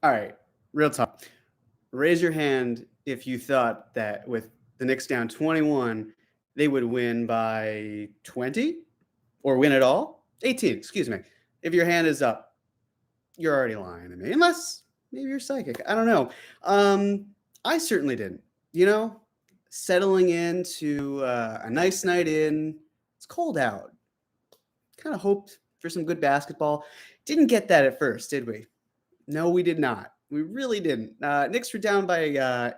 All right, real talk. Raise your hand if you thought that with the Knicks down 21, they would win by 20 or win at all. 18, excuse me. If your hand is up, you're already lying to me. Unless maybe you're psychic. I don't know. I certainly didn't. You know, settling into a nice night in. It's cold out. Kind of hoped for some good basketball. Didn't get that at first, did we? No, we did not. We really didn't. Knicks were down by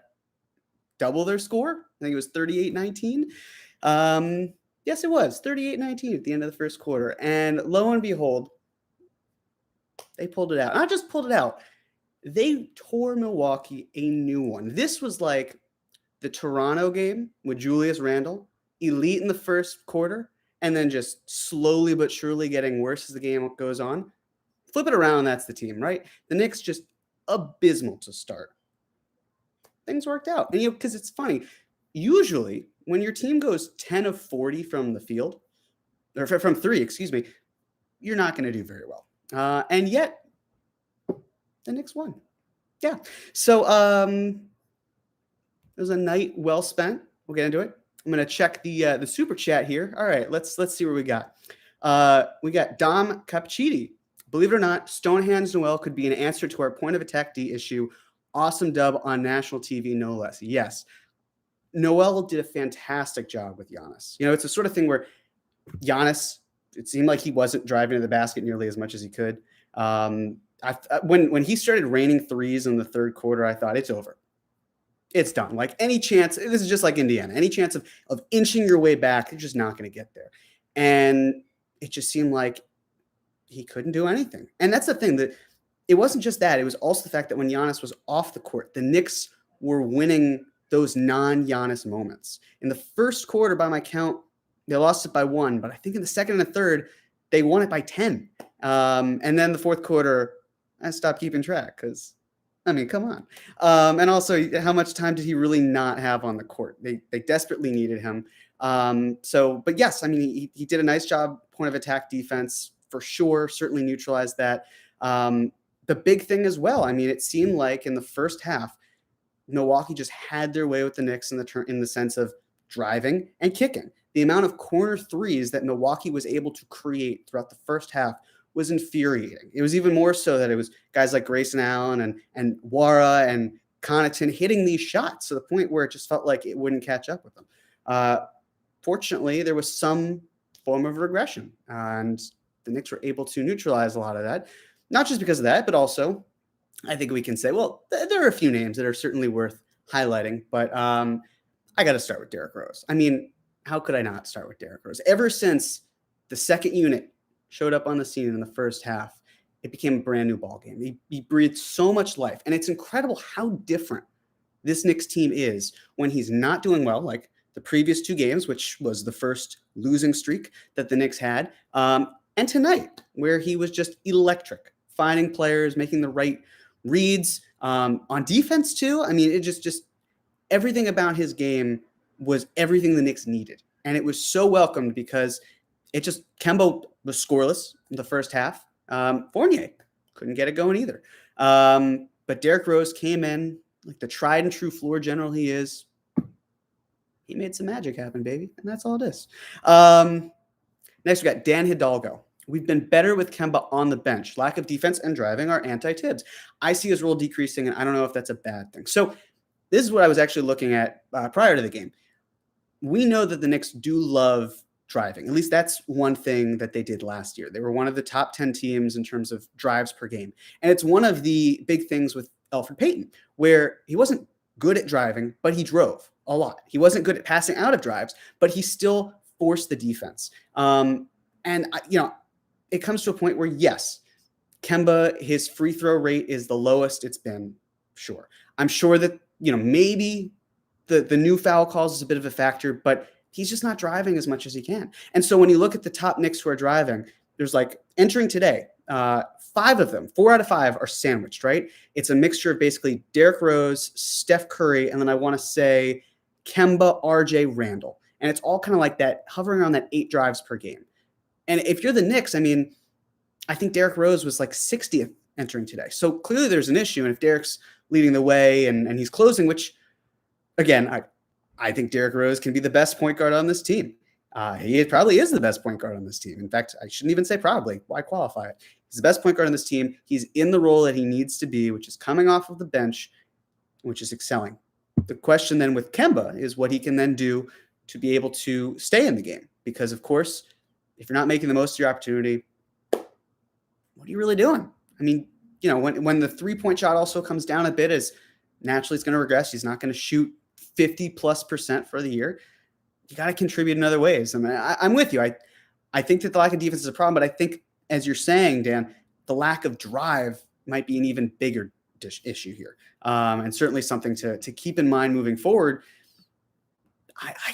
double their score. I think it was 38-19. Yes, it was 38-19 at the end of the first quarter. And lo and behold, they pulled it out. Not just pulled it out. They tore Milwaukee a new one. This was like the Toronto game with Julius Randle, elite in the first quarter, and then just slowly but surely getting worse as the game goes on. Flip it around, that's the team, right? The Knicks just abysmal to start. Things worked out. And, because it's funny, usually when your team goes 10 of 40 from the field, or from 3, excuse me, you're not going to do very well. And yet, the Knicks won. Yeah. So it was a night well spent. We'll get into it. I'm going to check the super chat here. All right, let's see what we got. We got Dom Capchiti. Believe it or not, Stonehands Noel could be an answer to our point of attack D issue. Awesome dub on national TV, no less. Yes. Noel did a fantastic job with Giannis. It's the sort of thing where Giannis, it seemed like he wasn't driving to the basket nearly as much as he could. When he started raining threes in the third quarter, I thought it's over. It's done. Like any chance, this is just like Indiana, any chance of inching your way back, you're just not going to get there. And it just seemed like he couldn't do anything. And that's the thing, that it wasn't just that. It was also the fact that when Giannis was off the court, the Knicks were winning those non-Giannis moments. In the first quarter, by my count, they lost it by 1. But I think in the second and the third, they won it by 10. And then the fourth quarter, I stopped keeping track because, come on. And also, how much time did he really not have on the court? They desperately needed him. But yes, he did a nice job, point of attack defense, for sure, certainly neutralized that. The big thing as well, it seemed like in the first half, Milwaukee just had their way with the Knicks in the sense of driving and kicking. The amount of corner threes that Milwaukee was able to create throughout the first half was infuriating. It was even more so that it was guys like Grayson Allen and Wara and Connaughton hitting these shots to the point where it just felt like it wouldn't catch up with them. Fortunately, there was some form of regression, and the Knicks were able to neutralize a lot of that. Not just because of that, but also I think we can say, well, there are a few names that are certainly worth highlighting, but I got to start with Derrick Rose. How could I not start with Derrick Rose? Ever since the second unit showed up on the scene in the first half, it became a brand new ball game. He breathed so much life, and it's incredible how different this Knicks team is when he's not doing well, like the previous 2 games, which was the first losing streak that the Knicks had, and tonight, where he was just electric, finding players, making the right reads on defense too. It just everything about his game was everything the Knicks needed, and it was so welcomed because Kemba was scoreless in the first half. Fournier couldn't get it going either. But Derrick Rose came in like the tried and true floor general he is. He made some magic happen, baby, and that's all it is. Next, we got Dan Hidalgo. We've been better with Kemba on the bench. Lack of defense and driving are anti-Tibbs. I see his role decreasing, and I don't know if that's a bad thing. So this is what I was actually looking at prior to the game. We know that the Knicks do love driving. At least that's one thing that they did last year. They were one of the top 10 teams in terms of drives per game. And it's one of the big things with Elfrid Payton, where he wasn't good at driving, but he drove a lot. He wasn't good at passing out of drives, but he still forced the defense. It comes to a point where, yes, Kemba, his free throw rate is the lowest it's been, sure. I'm sure that, maybe the new foul calls is a bit of a factor, but he's just not driving as much as he can. And so when you look at the top Knicks who are driving, there's entering today, 5 of them, 4 out of 5 are sandwiched, right? It's a mixture of basically Derrick Rose, Steph Curry, and then I want to say Kemba, RJ, Randall. And it's all kind of like that, hovering around that 8 drives per game. And if you're the Knicks, I think Derrick Rose was 60th entering today. So clearly there's an issue. And if Derek's leading the way and he's closing, which, again, I think Derrick Rose can be the best point guard on this team. He probably is the best point guard on this team. In fact, I shouldn't even say probably. Why qualify it? He's the best point guard on this team. He's in the role that he needs to be, which is coming off of the bench, which is excelling. The question then with Kemba is what he can then do to be able to stay in the game. Because, of course, if you're not making the most of your opportunity, what are you really doing? I mean, when the three-point shot also comes down a bit, as naturally it's going to regress. He's not going to shoot 50+% for the year. You got to contribute in other ways. I mean, I'm with you. I think that the lack of defense is a problem, but I think, as you're saying, Dan, the lack of drive might be an even bigger issue here, and certainly something to keep in mind moving forward.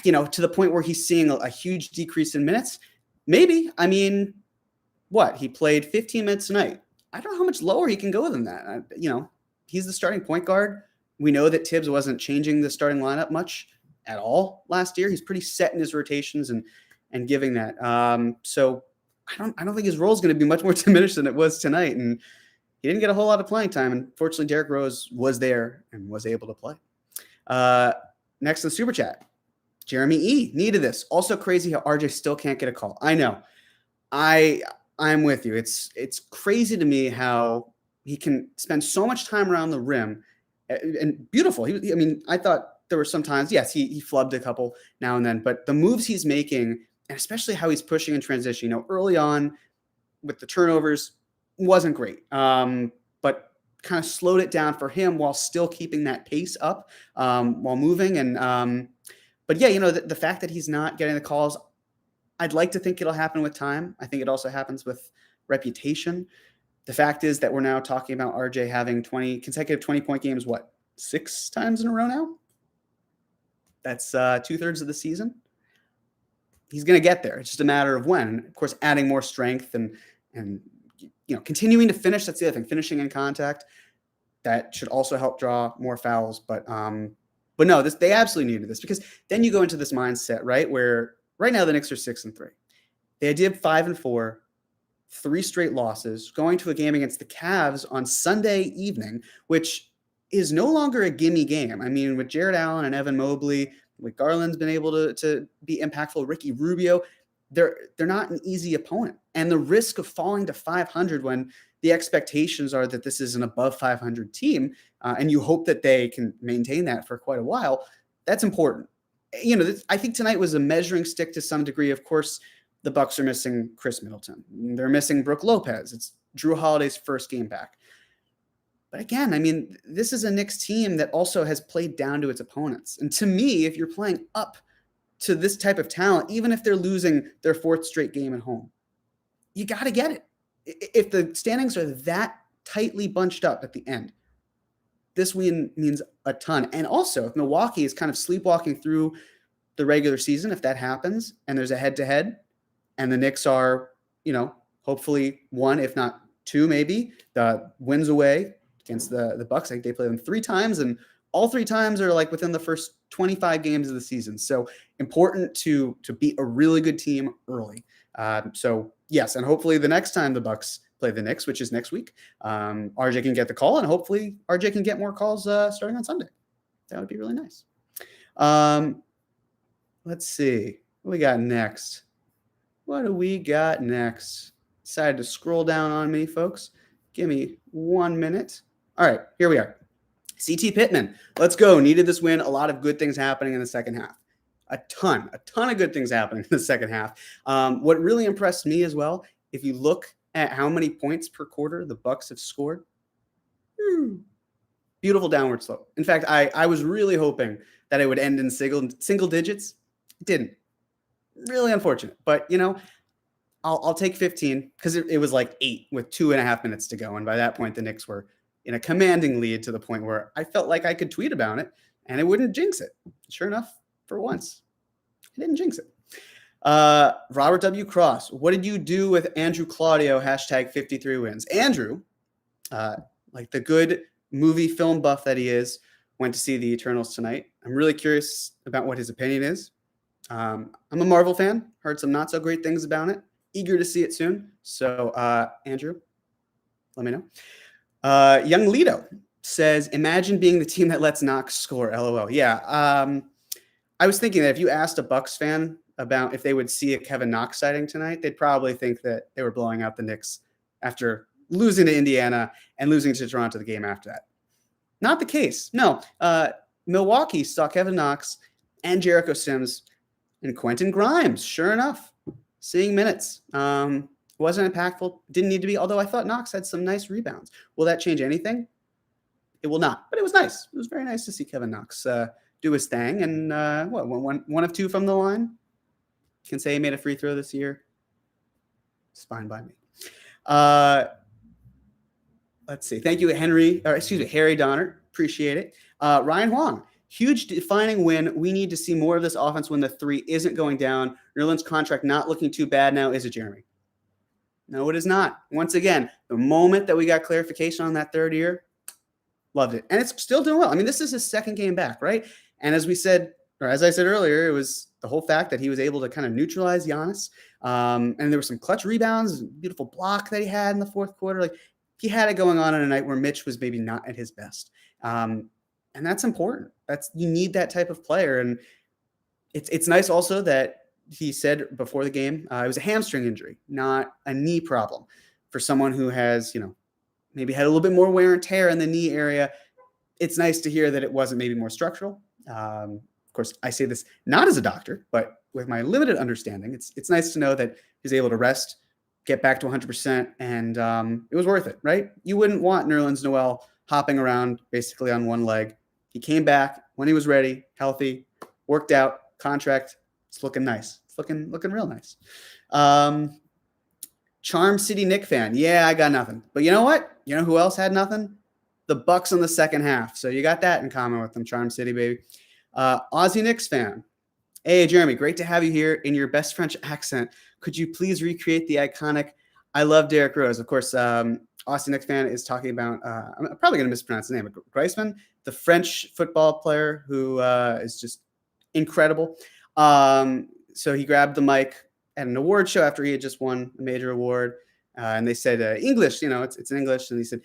To the point where he's seeing a huge decrease in minutes. Maybe. I mean, what? He played 15 minutes tonight. I don't know how much lower he can go than that. He's the starting point guard. We know that Tibbs wasn't changing the starting lineup much at all last year. He's pretty set in his rotations and giving that. So I don't think his role is going to be much more diminished than it was tonight. And he didn't get a whole lot of playing time. And fortunately, Derrick Rose was there and was able to play. Next in the super chat, Jeremy E. needed this. Also crazy how RJ still can't get a call. I know. I'm with you. It's crazy to me how he can spend so much time around the rim and beautiful. I thought there were some times, yes, he flubbed a couple now and then, but the moves he's making, and especially how he's pushing in transition, early on with the turnovers wasn't great, but kind of slowed it down for him while still keeping that pace up while moving. And but yeah, the fact that he's not getting the calls, I'd like to think it'll happen with time. I think it also happens with reputation. The fact is that we're now talking about RJ having 20 consecutive 20-point games, 6 times in a row now? That's 2/3 of the season. He's going to get there. It's just a matter of when. And of course, adding more strength and continuing to finish. That's the other thing. Finishing in contact. That should also help draw more fouls. But no, they absolutely needed this, because then you go into this mindset, right, where right now the Knicks are 6-3. The idea of 5-4, 3 straight losses, going to a game against the Cavs on Sunday evening, which is no longer a gimme game. I mean, with Jared Allen and Evan Mobley, with Garland's been able to be impactful, Ricky Rubio, they're not an easy opponent. And the risk of falling to 500 when the expectations are that this is an above 500 team, and you hope that they can maintain that for quite a while, that's important. I think tonight was a measuring stick to some degree. Of course, the Bucks are missing Chris Middleton. They're missing Brook Lopez. It's Drew Holiday's first game back. But again, I mean, this is a Knicks team that also has played down to its opponents. And to me, if you're playing up to this type of talent, even if they're losing their 4th straight game at home, you got to get it. If the standings are that tightly bunched up at the end, this win means a ton. And also, if Milwaukee is kind of sleepwalking through the regular season, if that happens and there's a head-to-head and the Knicks are, hopefully 1, if not 2, maybe, the wins away against the Bucks. I think they play them 3 times, and all 3 times are like within the first 25 games of the season. So important to beat a really good team early. So yes, and hopefully the next time the Bucks play the Knicks, which is next week, RJ can get the call, and hopefully RJ can get more calls starting on Sunday. That would be really nice. Let's see what we got next. What do we got next? Decided to scroll down on me, folks. Give me 1 minute. All right, here we are. CT Pittman, let's go. Needed this win. A lot of good things happening in the second half. A ton of good things happening in the second half. What really impressed me as well, if you look at how many points per quarter the Bucks have scored, beautiful downward slope. In fact, I was really hoping that it would end in single digits. It didn't. Really unfortunate. But, I'll take 15, because it was like 8 with 2.5 minutes to go. And by that point, the Knicks were in a commanding lead to the point where I felt like I could tweet about it and it wouldn't jinx it. Sure enough, for once, it didn't jinx it. Robert W. Cross, what did you do with Andrew Claudio, #53 wins? Andrew, like the good movie film buff that he is, went to see the Eternals tonight. I'm really curious about what his opinion is. I'm a Marvel fan, heard some not so great things about it. Eager to see it soon. So, Andrew, let me know. Young Lido says, imagine being the team that lets Knox score. LOL. Yeah. I was thinking that if you asked a Bucks fan about if they would see a Kevin Knox sighting tonight, they'd probably think that they were blowing out the Knicks after losing to Indiana and losing to Toronto the game after that. Not the case. No. Milwaukee saw Kevin Knox and Jericho Sims and Quentin Grimes. Sure enough, seeing minutes. Wasn't impactful. Didn't need to be, although I thought Knox had some nice rebounds. Will that change anything? It will not, but it was nice. It was very nice to see Kevin Knox do his thing. And one of two from the line? Can say he made a free throw this year. It's fine by me. Let's see. Thank you, Harry Donner. Appreciate it. Ryan Huang, huge defining win. We need to see more of this offense when the three isn't going down. Nerlens' contract not looking too bad now, is it, Jeremy? No, it is not. Once again, the moment that we got clarification on that third year, loved it. And it's still doing well. I mean, this is his second game back, right? And as I said earlier, it was the whole fact that he was able to kind of neutralize Giannis. And there were some clutch rebounds, beautiful block that he had in the fourth quarter. Like, he had it going on a night where Mitch was maybe not at his best. And that's important. You need that type of player. And it's nice also that he said before the game, it was a hamstring injury, not a knee problem. For someone who has, maybe had a little bit more wear and tear in the knee area, it's nice to hear that it wasn't maybe more structural. Of course, I say this not as a doctor, but with my limited understanding, it's nice to know that he's able to rest, get back to 100%, and it was worth it, right? You wouldn't want Nerlens Noel hopping around basically on one leg. He came back when he was ready, healthy, worked out, contract. It's looking nice. It's looking real nice. Charm City Knick fan. Yeah, I got nothing. But you know what? You know who else had nothing? The Bucks in the second half. So you got that in common with them, Charm City, baby. Aussie Knicks fan. Hey, Jeremy, great to have you here in your best French accent. Could you please recreate the iconic I love Derrick Rose? Of course, Aussie Knicks fan is talking about, I'm probably going to mispronounce the name, but Griezmann, the French football player who is just incredible. So he grabbed the mic at an award show after he had just won a major award. And they said, English, it's in English. And he said,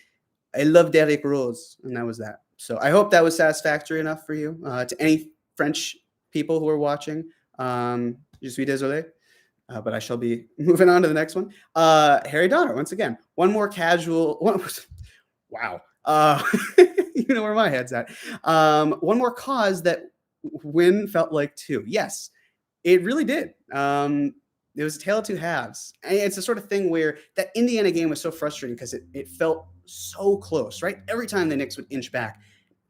I love Derrick Rose. And that was that. So I hope that was satisfactory enough for you. To any French people who are watching, je suis désolé. But I shall be moving on to the next one. Harry Donner, once again, one more casual. Wow. You know where my head's at. One more cause that win felt like two. Yes, it really did. It was a tale of two halves. And it's the sort of thing where that Indiana game was so frustrating because it felt so close, right? Every time the Knicks would inch back,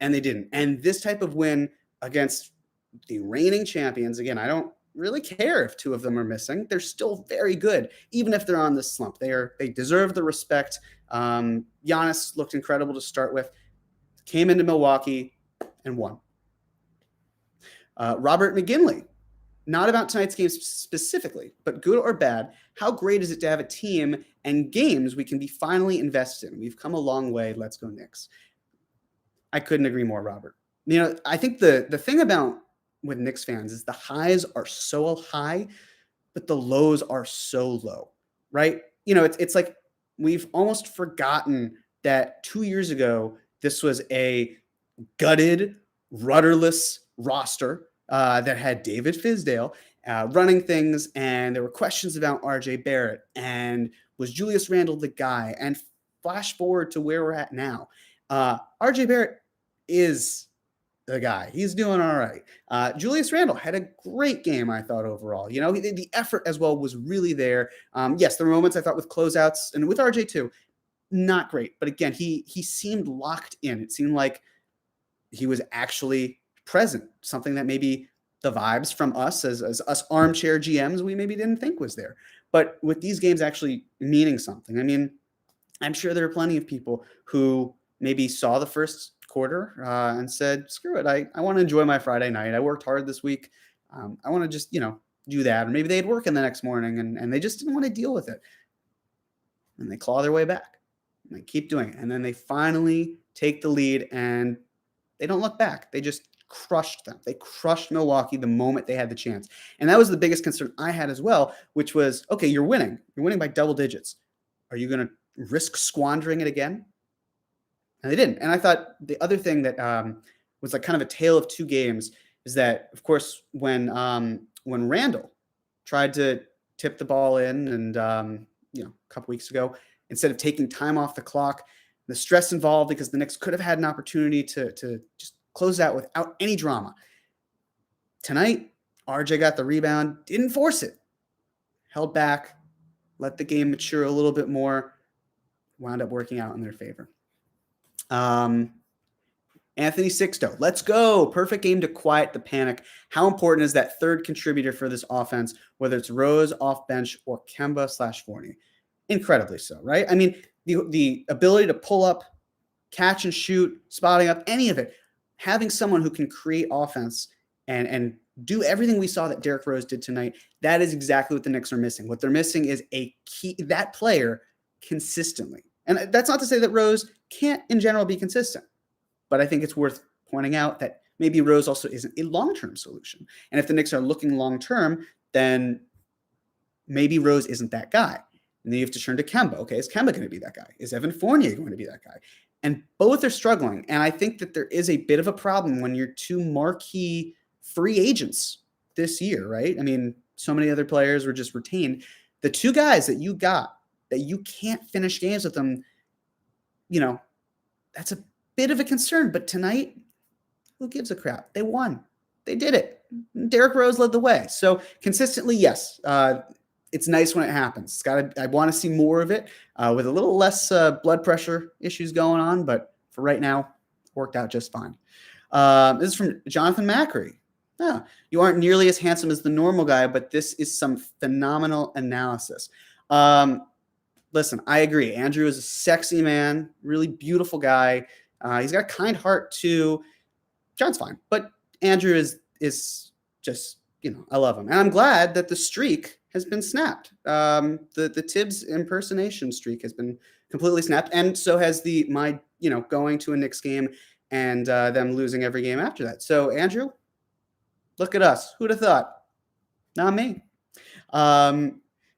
and they didn't. And this type of win against the reigning champions, again, I don't really care if two of them are missing. They're still very good, even if they're on this slump. They deserve the respect. Giannis looked incredible to start with. Came into Milwaukee and won. Robert McGinley, not about tonight's game specifically, but good or bad, how great is it to have a team and games we can be finally invested in? We've come a long way. Let's go Knicks. I couldn't agree more, Robert. I think the thing about with Knicks fans is the highs are so high, but the lows are so low, right? It's like we've almost forgotten that 2 years ago, this was a gutted, rudderless roster that had David Fizdale running things, and there were questions about RJ Barrett, and was Julius Randle the guy? And flash forward to where we're at now. RJ Barrett is the guy. He's doing all right. Julius Randle had a great game, I thought, overall. The effort as well was really there. Yes, there were moments I thought with closeouts, and with RJ too, not great. But again, he seemed locked in. It seemed like he was actually present, something that maybe the vibes from us as us armchair GMs, we maybe didn't think was there. But with these games actually meaning something, I mean, I'm sure there are plenty of people who maybe saw the first quarter and said, screw it, I want to enjoy my Friday night. I worked hard this week. I want to just, do that. Or maybe they had work in the next morning and they just didn't want to deal with it. And they claw their way back. And they keep doing it. And then they finally take the lead and they don't look back. They just crushed them. They crushed Milwaukee the moment they had the chance. And that was the biggest concern I had as well, which was, okay, you're winning. You're winning by double digits. Are you going to risk squandering it again? and they didn't. And I thought the other thing that was like kind of a tale of two games is that, of course, when Randall tried to tip the ball in, and a couple weeks ago, instead of taking time off the clock, the stress involved because the Knicks could have had an opportunity to just close out without any drama. Tonight, RJ got the rebound, didn't force it, held back, let the game mature a little bit more, wound up working out in their favor. Anthony Sixto, let's go. Perfect game to quiet the panic. How important is that third contributor for this offense, whether it's Rose off bench or Kemba/Fournier? Incredibly so, right? I mean, the ability to pull up, catch and shoot, spotting up, any of it, having someone who can create offense and do everything we saw that Derrick Rose did tonight, that is exactly what the Knicks are missing. What they're missing is a key, that player consistently. And that's not to say that Rose can't in general be consistent, but I think it's worth pointing out that maybe Rose also isn't a long-term solution. And if the Knicks are looking long-term, then maybe Rose isn't that guy. And then you have to turn to Kemba. Okay, is Kemba going to be that guy? Is Evan Fournier going to be that guy? And both are struggling. And I think that there is a bit of a problem when you're two marquee free agents this year, right? I mean, so many other players were just retained. The two guys that you got, that you can't finish games with them, that's a bit of a concern. But tonight, who gives a crap? They won. They did it. Derrick Rose led the way. So consistently, yes, it's nice when it happens. I want to see more of it with a little less blood pressure issues going on. But for right now, worked out just fine. This is from Jonathan Macri. Oh, you aren't nearly as handsome as the normal guy, but this is some phenomenal analysis. Listen, I agree. Andrew is a sexy man, really beautiful guy. He's got a kind heart too. John's fine, but Andrew is just, I love him. And I'm glad that the streak has been snapped. The Tibbs impersonation streak has been completely snapped. And so has my going to a Knicks game and them losing every game after that. So Andrew, look at us. Who'd have thought? Not me.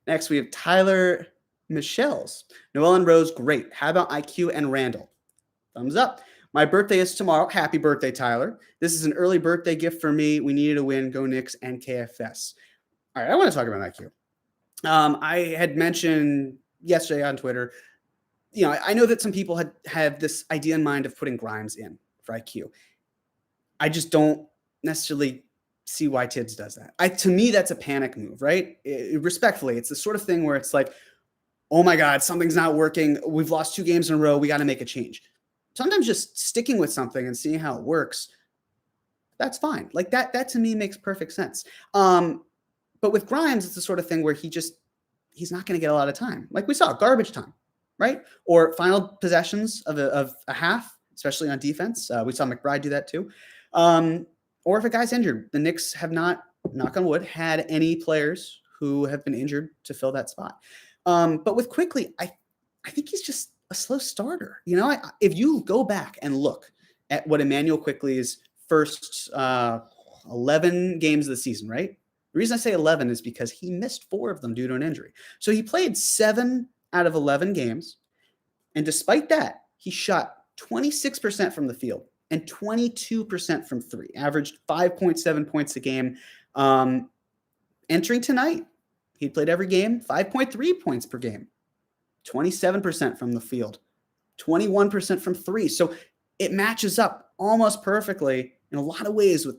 Next, we have Tyler Michelle's. Noel and Rose, great. How about IQ and Randall? Thumbs up. My birthday is tomorrow. Happy birthday, Tyler. This is an early birthday gift for me. We needed a win. Go Knicks and KFS. All right, I want to talk about IQ. I had mentioned yesterday on Twitter, I know that some people have this idea in mind of putting Grimes in for IQ. I just don't necessarily see why Tibbs does that. To me, that's a panic move, right? Respectfully, it's the sort of thing where it's like, oh my God, something's not working. We've lost 2 games in a row. We got to make a change. Sometimes just sticking with something and seeing how it works, that's fine. Like that to me makes perfect sense. But with Grimes, it's the sort of thing where he's not going to get a lot of time. Like we saw, garbage time, right? Or final possessions of a half, especially on defense. We saw McBride do that too. Or if a guy's injured, the Knicks have not, knock on wood, had any players who have been injured to fill that spot. But with Quickly, I think he's just a slow starter. If you go back and look at what Emmanuel Quickly's first 11 games of the season, right? The reason I say 11 is because he missed 4 of them due to an injury. So he played 7 out of 11 games. And despite that, he shot 26% from the field and 22% from 3, averaged 5.7 points a game. Entering tonight, he played every game, 5.3 points per game, 27% from the field, 21% from 3. So it matches up almost perfectly in a lot of ways with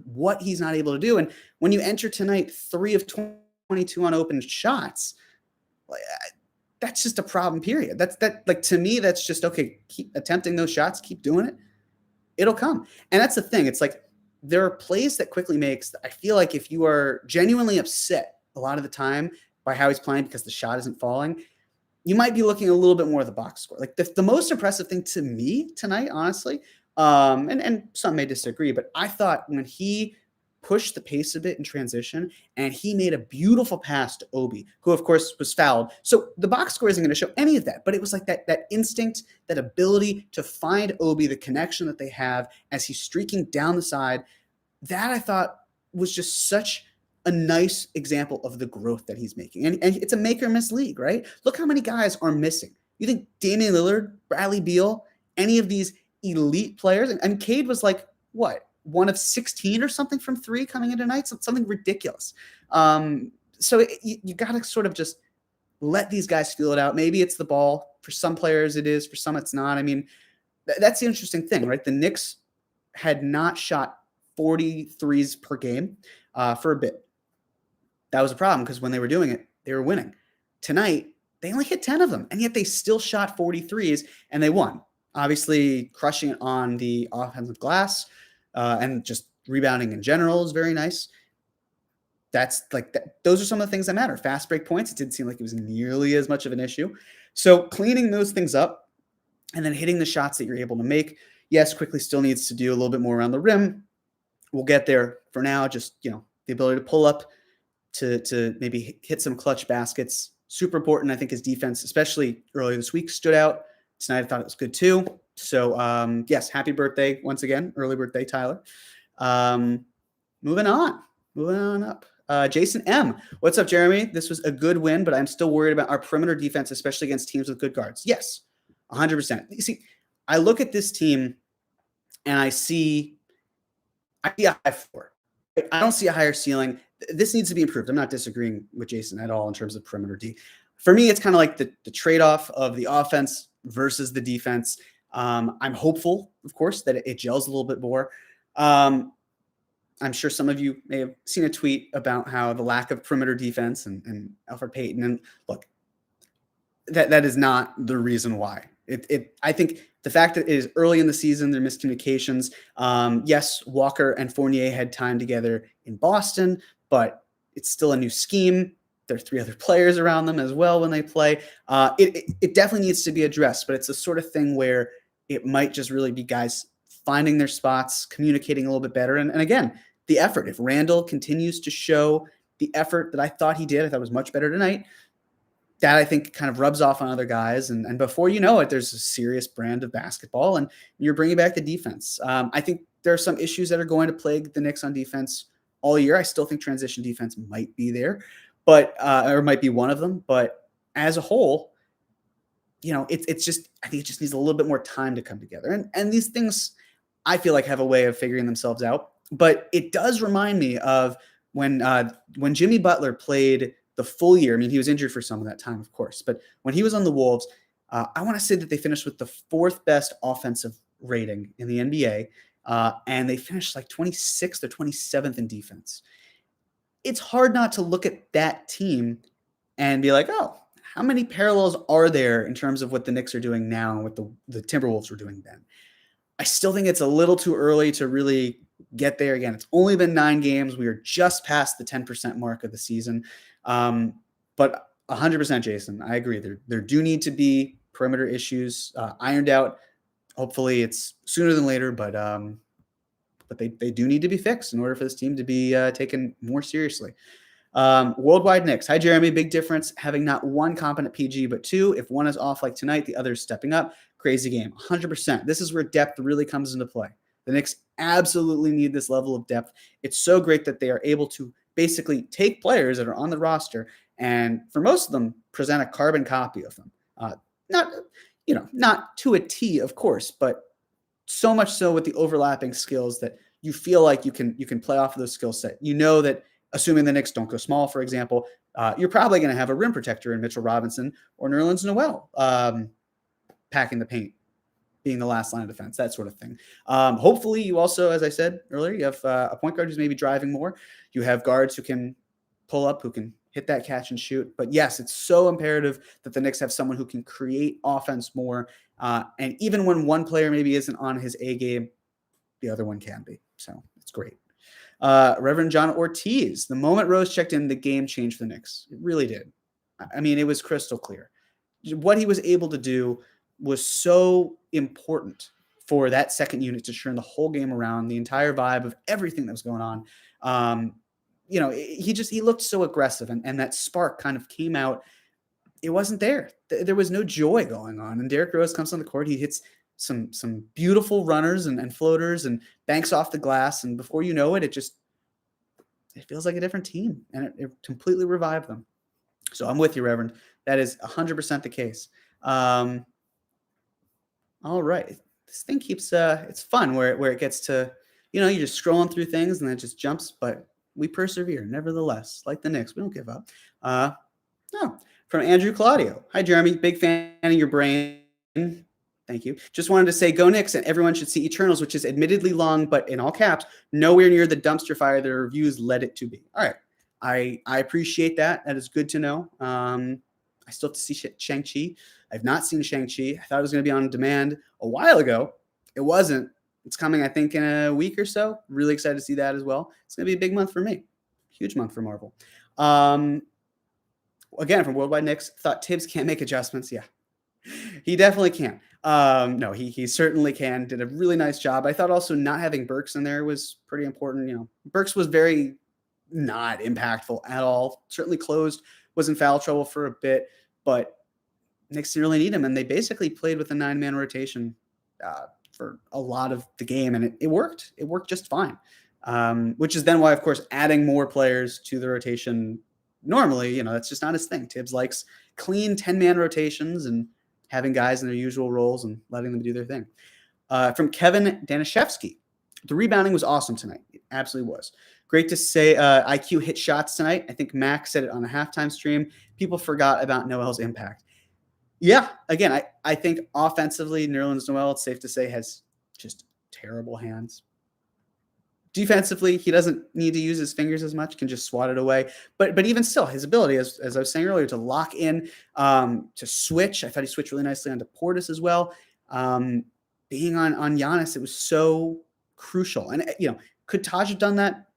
what he's not able to do. And when you enter tonight, 3 of 22 on open shots, that's just a problem, period. To me, that's just, okay, keep attempting those shots, keep doing it. It'll come. And that's the thing. It's like there are plays that Quickly makes that I feel like if you are genuinely upset a lot of the time by how he's playing because the shot isn't falling, you might be looking a little bit more at the box score. Like the most impressive thing to me tonight, honestly, and some may disagree, but I thought when he pushed the pace a bit in transition and he made a beautiful pass to Obi, who of course was fouled. So the box score isn't going to show any of that, but it was like that instinct, that ability to find Obi, the connection that they have as he's streaking down the side. That I thought was just such a nice example of the growth that he's making. And it's a make or miss league, right? Look how many guys are missing. You think Damian Lillard, Bradley Beal, any of these elite players. And Cade was like, what, 1 of 16 or something from 3 coming in tonight? Something ridiculous. So you got to sort of just let these guys feel it out. Maybe it's the ball. For some players it is. For some it's not. I mean, that's the interesting thing, right? The Knicks had not shot 43s per game for a bit. That was a problem because when they were doing it, they were winning. Tonight, they only hit 10 of them, and yet they still shot 43s, and they won. Obviously, crushing it on the offensive glass and just rebounding in general is very nice. That's like that. Those are some of the things that matter. Fast break points, it didn't seem like it was nearly as much of an issue. So cleaning those things up and then hitting the shots that you're able to make. Yes, Quickly still needs to do a little bit more around the rim. We'll get there. For now, just, the ability to pull up, to maybe hit some clutch baskets. Super important. I think his defense, especially earlier this week, stood out. Tonight, I thought it was good too. So, yes, happy birthday once again. Early birthday, Tyler. Moving on up. Jason M. What's up, Jeremy? This was a good win, but I'm still worried about our perimeter defense, especially against teams with good guards. Yes, 100%. You see, I look at this team and I see a high floor. I don't see a higher ceiling. This needs to be improved. I'm not disagreeing with Jason at all in terms of perimeter D. For me, it's kind of like the trade-off of the offense versus the defense. I'm hopeful, of course, that it gels a little bit more. I'm sure some of you may have seen a tweet about how the lack of perimeter defense and Alfred Payton. And look, that is not the reason why. I think the fact that it is early in the season, there are miscommunications. Yes, Walker and Fournier had time together in Boston, but it's still a new scheme. There are 3 other players around them as well when they play. It definitely needs to be addressed, but it's the sort of thing where it might just really be guys finding their spots, communicating a little bit better. And again, the effort. If Randall continues to show the effort that I thought he did, I thought it was much better tonight. That I think kind of rubs off on other guys. And before you know it, there's a serious brand of basketball and you're bringing back the defense. I think there are some issues that are going to plague the Knicks on defense all year. I still think transition defense might be there, or might be one of them. But as a whole, it's just, I think it just needs a little bit more time to come together. And these things, I feel like, have a way of figuring themselves out. But it does remind me of when Jimmy Butler played the full year. I mean, he was injured for some of that time, of course. But when he was on the Wolves, I want to say that they finished with the 4th best offensive rating in the NBA. And they finished like 26th or 27th in defense. It's hard not to look at that team and be like, oh, how many parallels are there in terms of what the Knicks are doing now and what the Timberwolves were doing then? I still think it's a little too early to really get there. Again, it's only been 9 games. We are just past the 10% mark of the season. But 100%, Jason, I agree. There do need to be perimeter issues ironed out. Hopefully it's sooner than later, but they do need to be fixed in order for this team to be taken more seriously. Worldwide Knicks. Hi, Jeremy. Big difference having not 1 competent PG, but 2. If one is off like tonight, the other is stepping up. Crazy game. 100%. This is where depth really comes into play. The Knicks absolutely need this level of depth. It's so great that they are able to basically take players that are on the roster and, for most of them, present a carbon copy of them. Not to a T, of course, but so much so with the overlapping skills that you feel like you can play off of those skill set. You know that, assuming the Knicks don't go small, for example, you're probably going to have a rim protector in Mitchell Robinson or Nerlens Noel packing the paint, being the last line of defense, that sort of thing. Hopefully you also, as I said earlier, you have a point guard who's maybe driving more. You have guards who can pull up, who can hit that catch and shoot. But yes, it's so imperative that the Knicks have someone who can create offense more. And even when one player maybe isn't on his A game, the other one can be. So it's great. Reverend John Ortiz, the moment Rose checked in, the game changed for the Knicks. It really did. I mean, it was crystal clear. What he was able to do was so important for that second unit to turn the whole game around, the entire vibe of everything that was going on. He looked so aggressive, and that spark kind of came out. It wasn't there. There was no joy going on. And Derrick Rose comes on the court. He hits some beautiful runners and floaters and banks off the glass. And before you know it, it feels like a different team, and it completely revived them. So I'm with you, Reverend. That is 100% the case. All right. this thing keeps it's fun where it gets to, you're just scrolling through things and then it just jumps, but we persevere nevertheless. Like the Knicks, we don't give up. No, from Andrew Claudio. Hi, Jeremy. Big fan of your brain. Thank you. Just wanted to say go Knicks, and everyone should see Eternals, which is admittedly long, but in all caps, nowhere near the dumpster fire the reviews led it to be. All right. I appreciate that. That is good to know. I still have to see Shang-Chi. I've not seen Shang-Chi. I thought it was going to be on demand a while ago. It wasn't. It's coming, I think, in a week or so. Really excited to see that as well. It's going to be a big month for me. Huge month for Marvel. Again, from Worldwide Knicks, thought Tibbs can't make adjustments. Yeah, he definitely can. No, he certainly can. Did a really nice job. I thought also not having Burks in there was pretty important. Burks was very not impactful at all. Certainly closed, was in foul trouble for a bit, but Knicks didn't really need him, and they basically played with a 9-man rotation for a lot of the game, and it worked. It worked just fine, which is then why, of course, adding more players to the rotation normally, that's just not his thing. Tibbs likes clean 10-man rotations and having guys in their usual roles and letting them do their thing. From Kevin Danishevsky, the rebounding was awesome tonight. It absolutely was. Great to say IQ hit shots tonight. I think Max said it on the halftime stream. People forgot about Noel's impact. Yeah, again, I think offensively, Nerlens Noel, it's safe to say, has just terrible hands. Defensively, he doesn't need to use his fingers as much, can just swat it away. But even still, his ability, as I was saying earlier, to lock in, to switch. I thought he switched really nicely onto Portis as well. Being on Giannis, it was so crucial. And, could Taj have done that?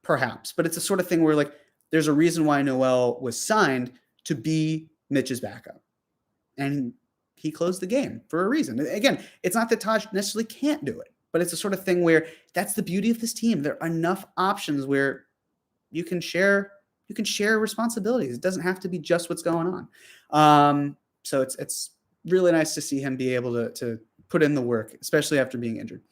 Perhaps. But it's the sort of thing where, there's a reason why Noel was signed to be Mitch's backup. And he closed the game for a reason. Again, it's not that Taj necessarily can't do it, but it's the sort of thing where that's the beauty of this team. There are enough options where you can share responsibilities. It doesn't have to be just what's going on. So it's really nice to see him be able to put in the work, especially after being injured.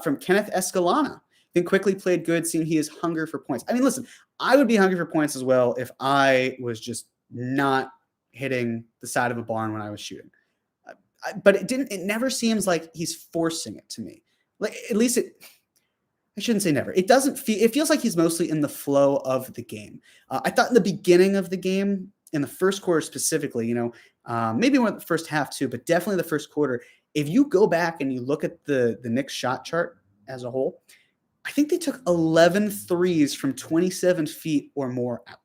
From Kenneth Escalona, I think quickly played good, seeing he is hunger for points. I mean, listen, I would be hungry for points as well if I was just not hitting the side of a barn when I was shooting. But it never seems like he's forcing it to me. At least I shouldn't say never. It feels like he's mostly in the flow of the game. I thought in the beginning of the game, in the first quarter specifically, maybe more the first half too, but definitely the first quarter. If you go back and you look at the Knicks shot chart as a whole, I think they took 11 threes from 27 feet or more out.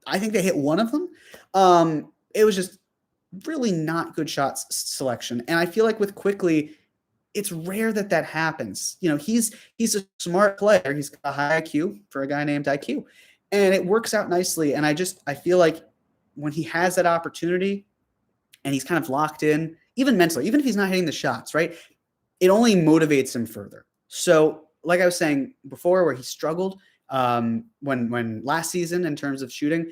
I think they hit one of them. It was just really not good shot selection. And I feel like with Quickly, it's rare that happens. He's a smart player. He's got a high IQ for a guy named IQ. And it works out nicely. And I feel like when he has that opportunity and he's kind of locked in, even mentally, even if he's not hitting the shots, right, it only motivates him further. So like I was saying before, where he struggled when last season in terms of shooting,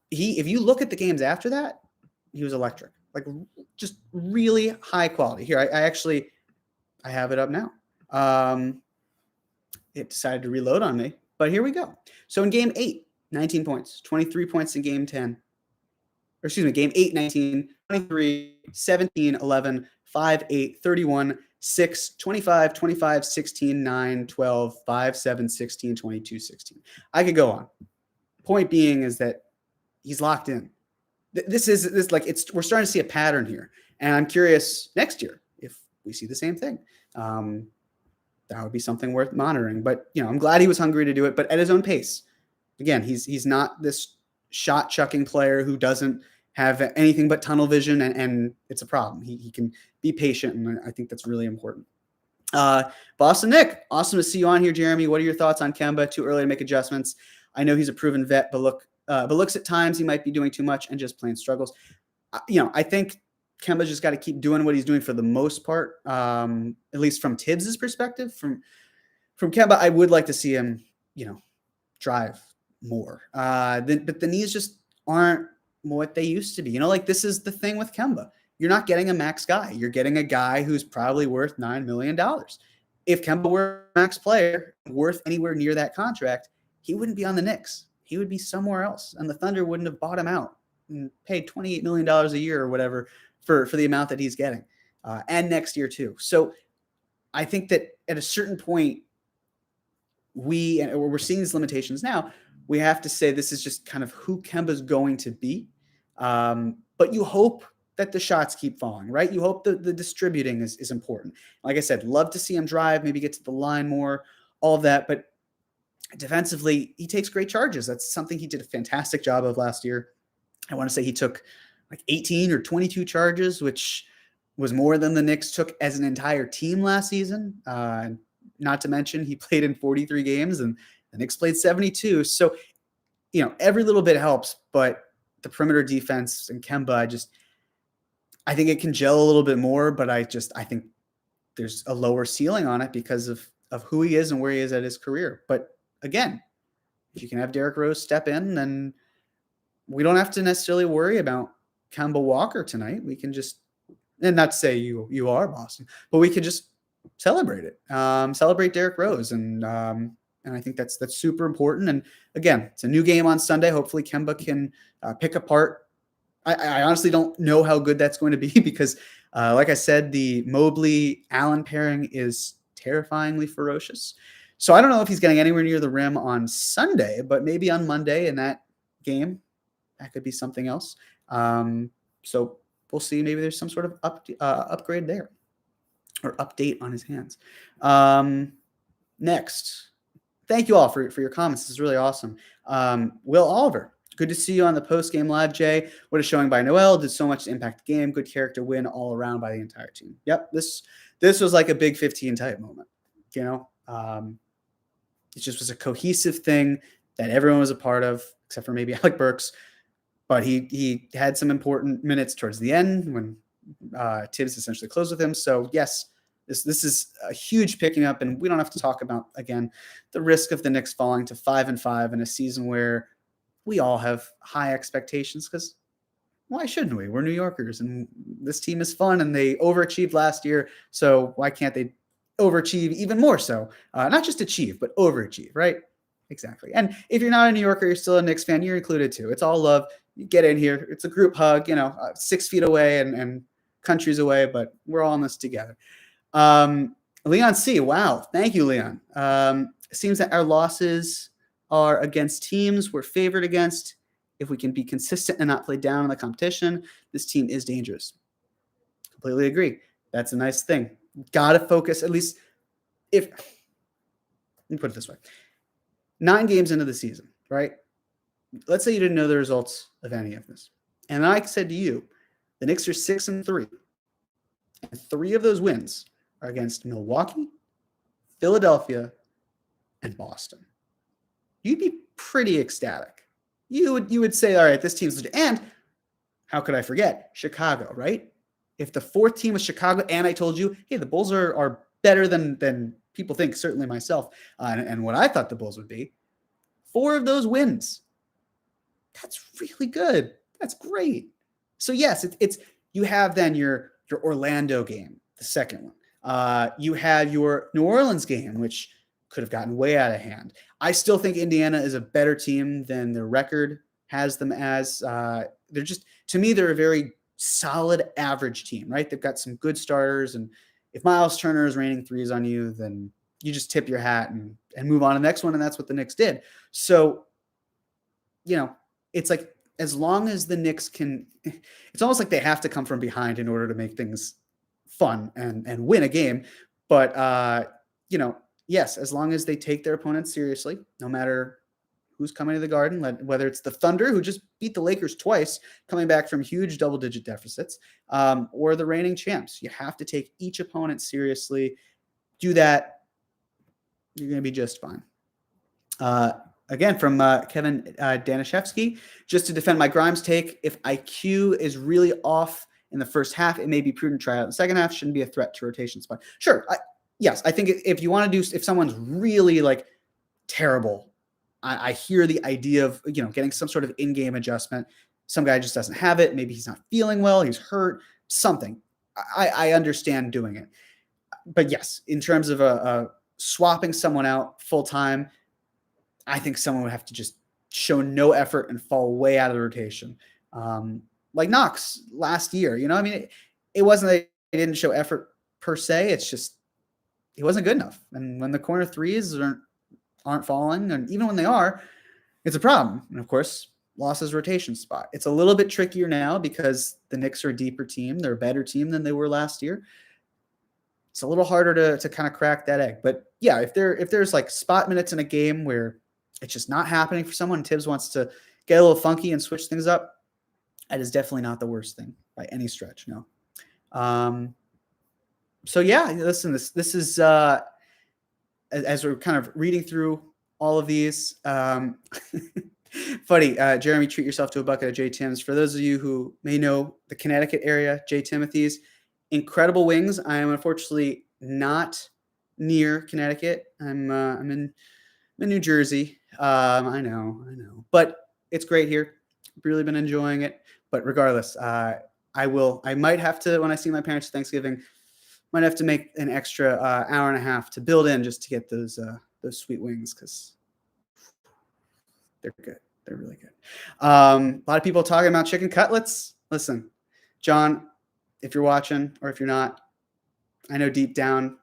if you look at the games after that, he was electric, just really high quality. Here, I have it up now. It decided to reload on me, but here we go. So in game 8, 19 points, 23 points in game 10. Or excuse me, game 8, 19, 23, 17, 11, 5, 8, 31, 6, 25, 25, 16, 9, 12, 5, 7, 16, 22, 16. I could go on. Point being is that he's locked in. We're starting to see a pattern here. And I'm curious next year if we see the same thing. That would be something worth monitoring. But, I'm glad he was hungry to do it, but at his own pace. Again, he's not this shot chucking player who doesn't have anything but tunnel vision, and it's a problem. He can be patient, and I think that's really important. Boston Nick, awesome to see you on here, Jeremy. What are your thoughts on Kemba? Too early to make adjustments. I know he's a proven vet, but looks at times he might be doing too much and just plain struggles. I think Kemba's just got to keep doing what he's doing for the most part, at least from Tibbs' perspective. From Kemba, I would like to see him, drive more. But the knees just aren't what they used to be. This is the thing with Kemba. You're not getting a max guy. You're getting a guy who's probably worth $9 million. If Kemba were a max player worth anywhere near that contract, he wouldn't be on the Knicks. He would be somewhere else, and the Thunder wouldn't have bought him out and paid $28 million a year or whatever for the amount that he's getting. and next year too. So I think that at a certain point, we're seeing these limitations now. We have to say this is just kind of who Kemba's going to be. But you hope that the shots keep falling, right? You hope the distributing is important. Like I said, love to see him drive, maybe get to the line more, all of that. But defensively, he takes great charges. That's something he did a fantastic job of last year. I want to say he took like 18 or 22 charges, which was more than the Knicks took as an entire team last season. Not to mention he played in 43 games and the Knicks played 72. So, every little bit helps, but the perimeter defense and Kemba, I think it can gel a little bit more, but I think there's a lower ceiling on it because of who he is and where he is at his career. But again, if you can have Derrick Rose step in, then we don't have to necessarily worry about Kemba Walker tonight. We can just, and not to say you are Boston, but we could just celebrate it. Celebrate Derrick Rose. And I think that's super important. And again, it's a new game on Sunday. Hopefully Kemba can pick apart. I honestly don't know how good that's going to be because, like I said, the Mobley-Allen pairing is terrifyingly ferocious. So I don't know if he's getting anywhere near the rim on Sunday, but maybe on Monday in that game, that could be something else. So we'll see. Maybe there's some sort of upgrade there or update on his hands. Next. Thank you all for your comments. This is really awesome. Will Oliver, good to see you on the post-game live, Jay. What a showing by Noel. Did so much to impact the game. Good character win all around by the entire team. Yep, this was like a Big 15 type moment. It just was a cohesive thing that everyone was a part of, except for maybe Alec Burks. But he had some important minutes towards the end when Tibbs essentially closed with him. So, yes, this is a huge picking up, and we don't have to talk about, again, the risk of the Knicks falling to 5-5 in a season where we all have high expectations because why shouldn't we? We're New Yorkers, and this team is fun, and they overachieved last year, so why can't they overachieve even more so? Not just achieve, but overachieve, right? Exactly. And if you're not a New Yorker, you're still a Knicks fan, you're included too. It's all love. You get in here. It's a group hug, 6 feet away and countries away, but we're all in this together. Leon C. Wow. Thank you, Leon. It seems that our losses are against teams we're favored against. If we can be consistent and not play down in the competition, this team is dangerous. Completely agree. That's a nice thing. Got to focus, at least let me put it this way. 9 games into the season, right? Let's say you didn't know the results of any of this. And I said to you, the Knicks are 6-3. And 3 of those wins are against Milwaukee, Philadelphia, and Boston. You'd be pretty ecstatic. You would say, all right, this team's legit. And how could I forget? Chicago, right? If the 4th team was Chicago, and I told you, hey, the Bulls are better than people think, certainly myself, and what I thought the Bulls would be, 4 of those wins. That's really good. That's great. So yes, it's you have then your Orlando game, the second one. You have your New Orleans game, which could have gotten way out of hand. I still think Indiana is a better team than their record has them as. They're just, to me, they're a very solid average team, right? They've got some good starters, and if Miles Turner is raining threes on you, then you just tip your hat and move on to the next one, and that's what the Knicks did. So, it's like as long as the Knicks can, it's almost like they have to come from behind in order to make things fun and win a game. But, yes, as long as they take their opponents seriously, no matter who's coming to the Garden, whether it's the Thunder, who just beat the Lakers twice, coming back from huge double-digit deficits, or the reigning champs. You have to take each opponent seriously. Do that, you're going to be just fine. Again, from Kevin Danishevsky, just to defend my Grimes take, if IQ is really off in the first half, it may be prudent to try out in the second half. Shouldn't be a threat to rotation spot. Sure. Yes, I think if you want to do, if someone's really like terrible, I hear the idea of, getting some sort of in-game adjustment. Some guy just doesn't have it. Maybe he's not feeling well. He's hurt, something. I understand doing it. But yes, in terms of swapping someone out full-time, I think someone would have to just show no effort and fall way out of the rotation. Like Knox last year, it wasn't didn't show effort per se. It's just he wasn't good enough. And when the corner threes aren't falling, and even when they are, it's a problem. And of course, lost his rotation spot. It's a little bit trickier now because the Knicks are a deeper team. They're a better team than they were last year. It's a little harder to kind of crack that egg. But yeah, if there's like spot minutes in a game where it's just not happening for someone, Tibbs wants to get a little funky and switch things up, that is definitely not the worst thing by any stretch. No. So yeah, listen, this is as we're kind of reading through all of these. Funny, Jeremy, treat yourself to a bucket of J. Tim's. For those of you who may know the Connecticut area, J. Timothy's, incredible wings. I am unfortunately not near Connecticut. I'm in New Jersey. I know, but it's great here. Really been enjoying it. But regardless, I might have to, when I see my parents Thanksgiving, might have to make an extra hour and a half to build in just to get those sweet wings, because they're good. They're really good. A lot of people talking about chicken cutlets. Listen, John, if you're watching or if you're not, I know deep down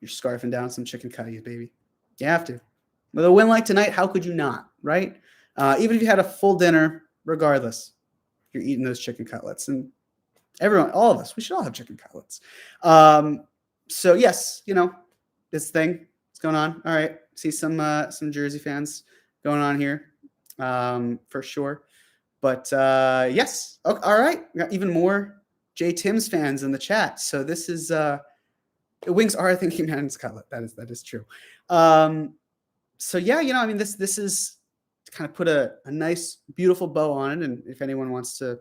you're scarfing down some chicken cutties, baby. You have to. With a win like tonight, how could you not, right? Even if you had a full dinner, regardless, you're eating those chicken cutlets. And everyone, all of us, we should all have chicken cutlets. So yes, this thing is going on. All right. See some Jersey fans going on here, for sure. But yes. Okay, all right. We got even more J. Tim's fans in the chat. So this is wings are, I think, man's cutlet. That is true. So yeah, this is to kind of put a nice, beautiful bow on it. And if anyone wants to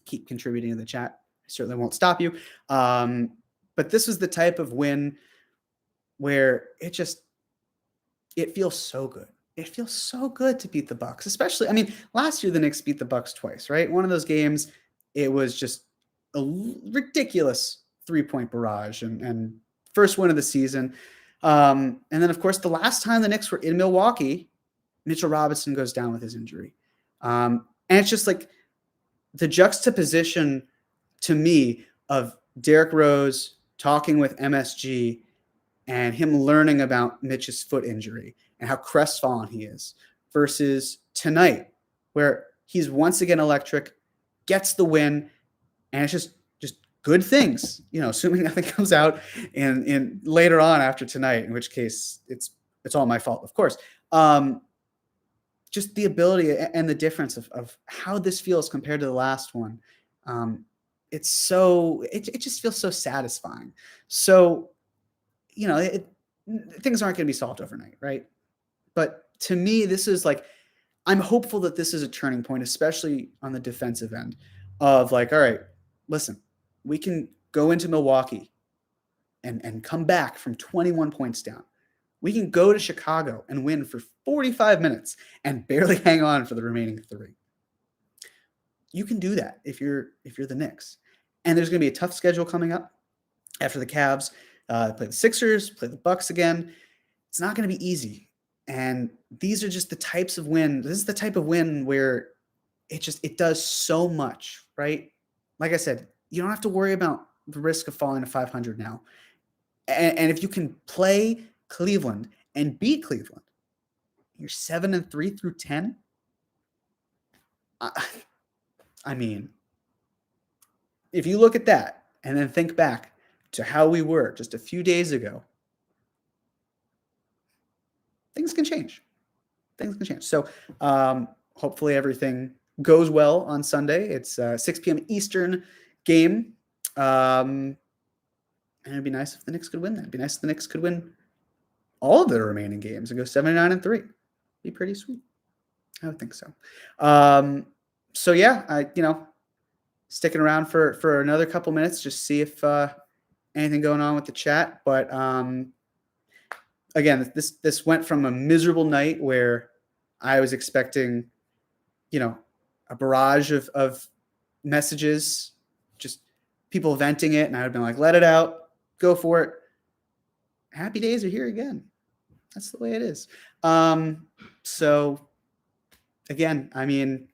keep contributing in the chat, I certainly won't stop you. But this was the type of win where it feels so good. It feels so good to beat the Bucks, especially, last year the Knicks beat the Bucks twice, right? One of those games, it was just a ridiculous 3-point barrage and first win of the season. And then, of course, the last time the Knicks were in Milwaukee, Mitchell Robinson goes down with his injury. And it's just like the juxtaposition to me of Derrick Rose talking with MSG and him learning about Mitch's foot injury and how crestfallen he is, versus tonight where he's once again electric, gets the win, and it's just good things, assuming nothing comes out in later on after tonight, in which case it's all my fault, of course. Just the ability and the difference of how this feels compared to the last one. It just feels so satisfying. So, things aren't going to be solved overnight, right? But to me, this is like, I'm hopeful that this is a turning point, especially on the defensive end of like, all right, listen, we can go into Milwaukee and come back from 21 points down. We can go to Chicago and win for 45 minutes and barely hang on for the remaining 3. You can do that if you're the Knicks. And there's going to be a tough schedule coming up after the Cavs. Play the Sixers, play the Bucks again. It's not going to be easy. And these are just the types of win. This is the type of win where it does so much, right? Like I said, you don't have to worry about the risk of falling to 500 now. And if you can play Cleveland and beat Cleveland, you're 7-3 through 10. If you look at that and then think back to how we were just a few days ago, things can change. So hopefully everything goes well on Sunday. It's 6 p.m. Eastern game. And it'd be nice if the Knicks could win that. It'd be nice if the Knicks could win all of the remaining games and go 7-9-3. Be pretty sweet. I would think so. So yeah, sticking around for another couple minutes, just see if anything going on with the chat. But again, this went from a miserable night where I was expecting, a barrage of messages, just people venting it, and I would have been like, let it out, go for it. Happy days are here again. That's the way it is. So again, and you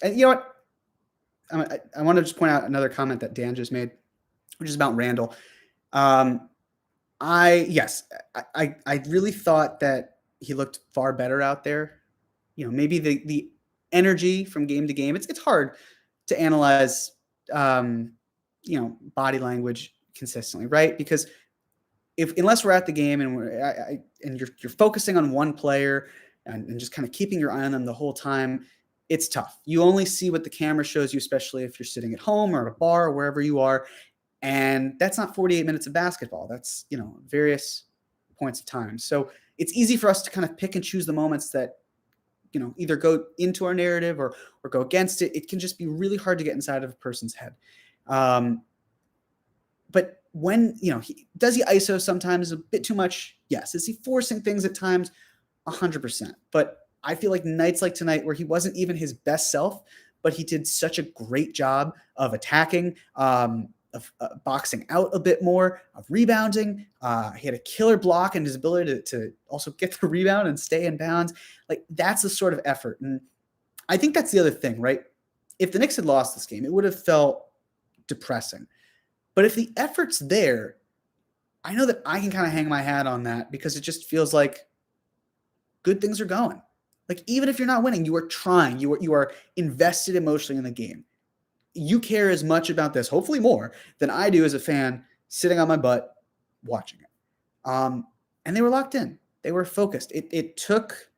know what? I want to just point out another comment that Dan just made. which is about Randall. Um, I really thought that he looked far better out there. Maybe the energy from game to game. It's hard to analyze body language consistently, right? Because unless we're at the game and you're focusing on one player and just kind of keeping your eye on them the whole time, it's tough. You only see what the camera shows you, especially if you're sitting at home or at a bar or wherever you are. And that's not 48 minutes of basketball. That's, various points of time. So it's easy for us to kind of pick and choose the moments that, either go into our narrative or go against it. It can just be really hard to get inside of a person's head. But when, does he ISO sometimes a bit too much? Yes. Is he forcing things at times? 100%. But I feel like nights like tonight where he wasn't even his best self, but he did such a great job of attacking, of boxing out a bit more, of rebounding. He had a killer block and his ability to also get the rebound and stay in bounds. Like, that's the sort of effort. And I think that's the other thing, right? If the Knicks had lost this game, it would have felt depressing. But if the effort's there, I know that I can kind of hang my hat on that because it just feels like good things are going. Like, even if you're not winning, you are trying. You are invested emotionally in the game. You care as much about this, hopefully more, than I do as a fan sitting on my butt watching it. And they were locked in. They were focused. It took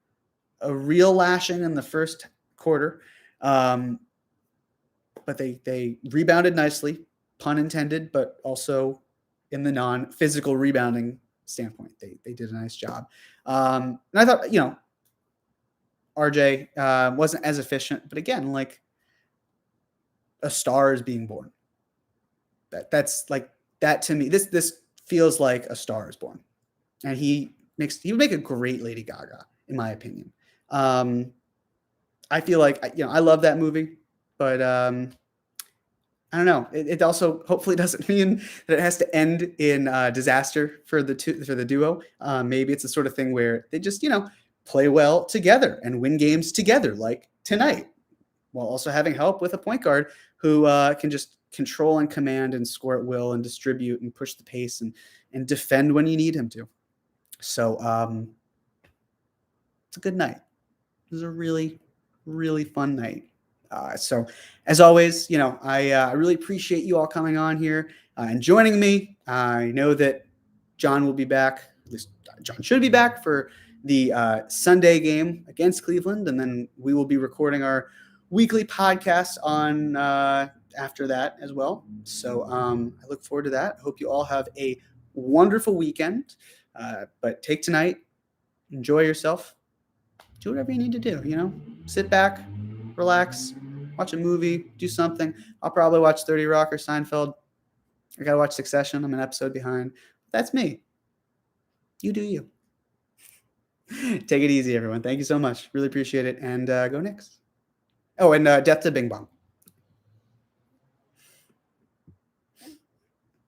a real lashing in the first quarter, but they rebounded nicely, pun intended, but also in the non-physical rebounding standpoint, they did a nice job. And I thought, RJ wasn't as efficient, but again, like, a star is being born. That's like that to me. This feels like a star is born, and he would make a great Lady Gaga, in my opinion. I feel like I love that movie, but I don't know. It also hopefully doesn't mean that it has to end in disaster for the duo. Maybe it's the sort of thing where they just play well together and win games together, like tonight, while also having help with a point guard who can just control and command and score at will and distribute and push the pace and defend when you need him to. So it's a good night. It was a really, really fun night. So as always, I really appreciate you all coming on here and joining me. I know that John will be back. At least John should be back for the Sunday game against Cleveland. And then we will be recording our weekly podcast on after that as well. So I look forward to that. I hope you all have a wonderful weekend. But take tonight, enjoy yourself, do whatever you need to do, sit back, relax, watch a movie, do something. I'll probably watch 30 Rock or Seinfeld. I got to watch Succession. I'm an episode behind. That's me. You do you. Take it easy, everyone. Thank you so much. Really appreciate it. And go Knicks. Oh, and death to Bing Bong.